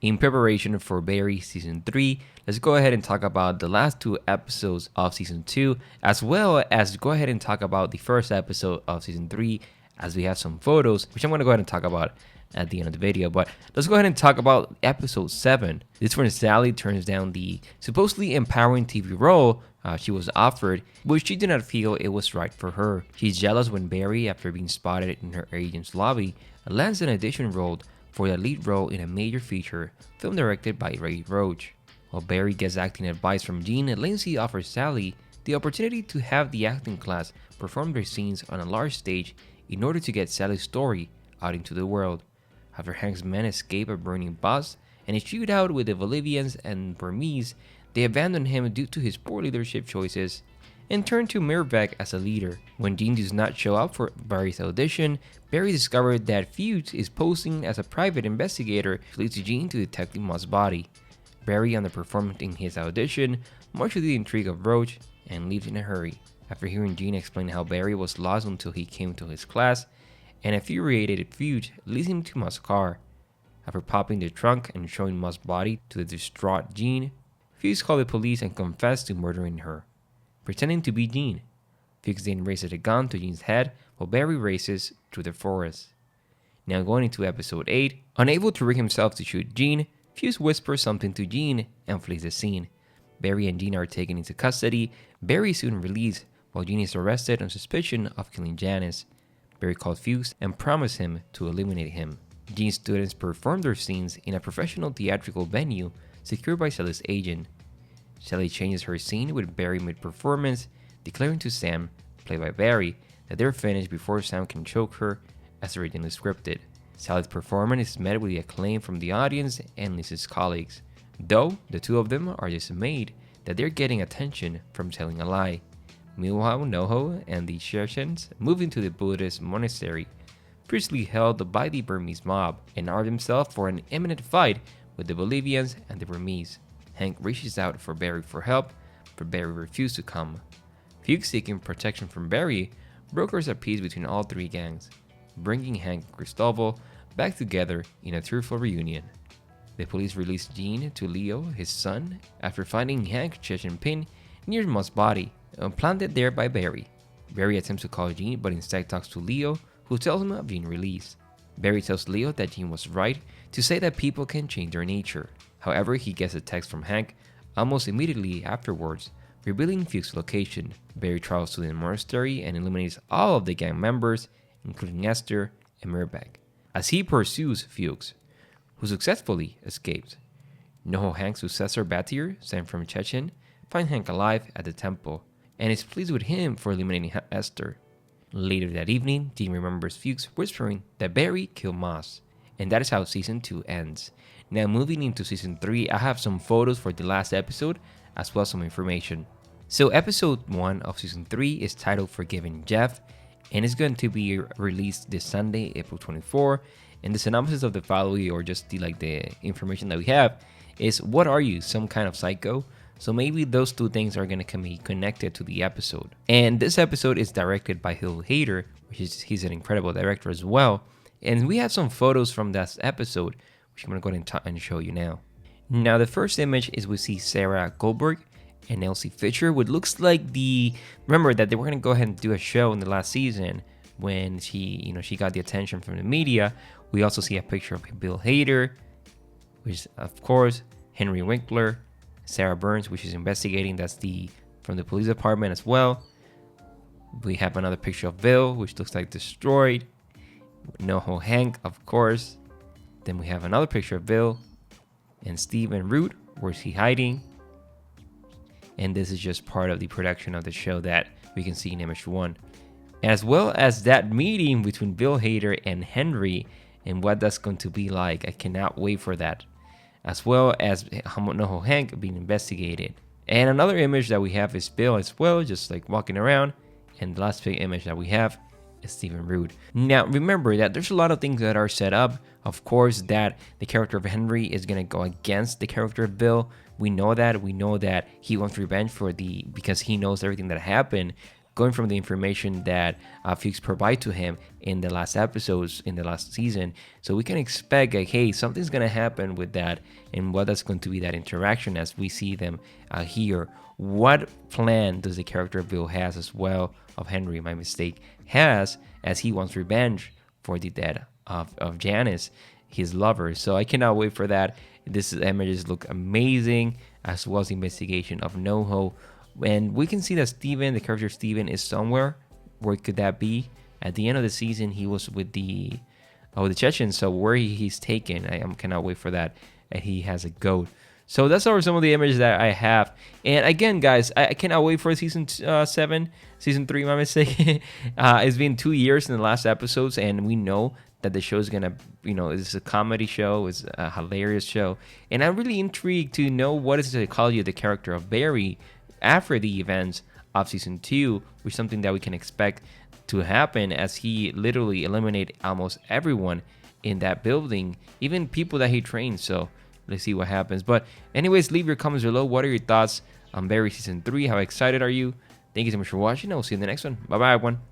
In preparation for Barry Season 3, let's go ahead and talk about the last 2 episodes of Season 2, as well as go ahead and talk about the first episode of Season 3, as we have some photos, which I'm going to go ahead and talk about at the end of the video. But let's go ahead and talk about Episode 7. This is when Sally turns down the supposedly empowering TV role she was offered, but she did not feel it was right for her. She's jealous when Barry, after being spotted in her agent's lobby, lands an audition role for the lead role in a major feature film directed by Ray Roach. While Barry gets acting advice from Jean, Lindsay offers Sally the opportunity to have the acting class perform their scenes on a large stage in order to get Sally's story out into the world. After Hank's men escape a burning bus and a shootout with the Bolivians and Burmese, they abandon him due to his poor leadership choices and turn to Mirbeck as a leader. When Jean does not show up for Barry's audition, Barry discovers that Fuchs is posing as a private investigator, which leads Jean to Detective Moss's body. Barry underperformed in his audition, much to the intrigue of Roach, and leaves in a hurry. After hearing Jean explain how Barry was lost until he came to his class, an infuriated Fuchs leads him to Moss's car. After popping the trunk and showing Moss's body to the distraught Jean, Fuchs called the police and confessed to murdering her, pretending to be Jean. Fuchs then raises a gun to Jean's head while Barry races through the forest. Now going into episode 8, unable to rig himself to shoot Jean, Fuchs whispers something to Jean and flees the scene. Barry and Jean are taken into custody. Barry is soon released while Jean is arrested on suspicion of killing Janice. Barry calls Fuchs and promises him to eliminate him. Jean's students perform their scenes in a professional theatrical venue secured by Sally's agent. Sally changes her scene with Barry mid-performance, declaring to Sam, played by Barry, that they're finished before Sam can choke her as originally scripted. Sally's performance is met with acclaim from the audience and Lisa's colleagues, though the two of them are dismayed that they're getting attention from telling a lie. Meanwhile, Noho and the Chechens move into the Buddhist monastery, previously held by the Burmese mob, and arm themselves for an imminent fight with the Bolivians and the Burmese. Hank reaches out for Barry for help, but Barry refuses to come. Fuchs, seeking protection from Barry, brokers a peace between all 3 gangs, bringing Hank and Cristobal back together in a tearful reunion. The police release Jean to Leo, his son, after finding Hank's Chechen pin near Moss's body, planted there by Barry. Barry attempts to call Jean, but instead talks to Leo, who tells him of Jean's release. Barry tells Leo that Jean was right to say that people can change their nature. However, he gets a text from Hank almost immediately afterwards, revealing Fuchs' location. Barry travels to the monastery and eliminates all of the gang members, including Esther and Mirbeck, as he pursues Fuchs, who successfully escapes. Noho Hank's successor Batir, sent from Chechen, finds Hank alive at the temple and is pleased with him for eliminating Esther. Later that evening, Jean remembers Fuchs whispering that Barry killed Moss, and that is how Season 2 ends. Now moving into Season 3, I have some photos for the last episode, as well as some information. So Episode 1 of Season 3 is titled Forgiving Jeff, and it's going to be released this Sunday, April 24. And the synopsis of the following, or just the information that we have, is what are you, some kind of psycho? So maybe those 2 things are going to be connected to the episode. And this episode is directed by Bill Hader, he's an incredible director as well. And we have some photos from that episode, which I'm going to go ahead and show you now. Now, the first image is we see Sarah Goldberg and Elsie Fisher, which looks like remember that they were going to go ahead and do a show in the last season when she got the attention from the media. We also see a picture of Bill Hader, which is, of course, Henry Winkler, Sarah Burns, which is investigating, that's from the police department as well. We have another picture of Bill, which looks like destroyed. Noho Hank, of course. Then we have another picture of Bill and Steve and Root. Where's he hiding? And this is just part of the production of the show that we can see in image 1. As well as that meeting between Bill Hader and Henry and what that's going to be like. I cannot wait for that. As well as Noho Hank being investigated. And another image that we have is Bill as well, just like walking around. And the last big image that we have is Stephen Root. Now, remember that there's a lot of things that are set up. Of course, that the character of Henry is going to go against the character of Bill. We know that. We know that he wants revenge because he knows everything that happened going from the information that Fuchs provide to him in the last episodes, in the last season. So we can expect, like, hey, something's going to happen with that, and what that's going to be that interaction as we see them here. What plan does the character of Bill has as well, of Henry, my mistake, has, as he wants revenge for the death of Janice, his lover. So I cannot wait for that. This images look amazing, as well as the investigation of NoHo. And we can see that Steven, the character Steven, is somewhere. Where could that be? At the end of the season, he was with the Chechens. So where he's taken, I cannot wait for that. And he has a goat. So that's over some of the images that I have. And again, guys, I cannot wait for season 7, season 3, my mistake. It's been 2 years in the last episodes, and we know that the show is gonna, it's a comedy show, it's a hilarious show, and I'm really intrigued to know what is the psychology of the character of Barry after the events of season 2, which is something that we can expect to happen, as he literally eliminated almost everyone in that building, even people that he trained. So let's see what happens. But anyways, leave your comments below. What are your thoughts on Barry season 3? How excited are you? Thank you so much for watching. I'll see you in the next one. Bye bye, everyone.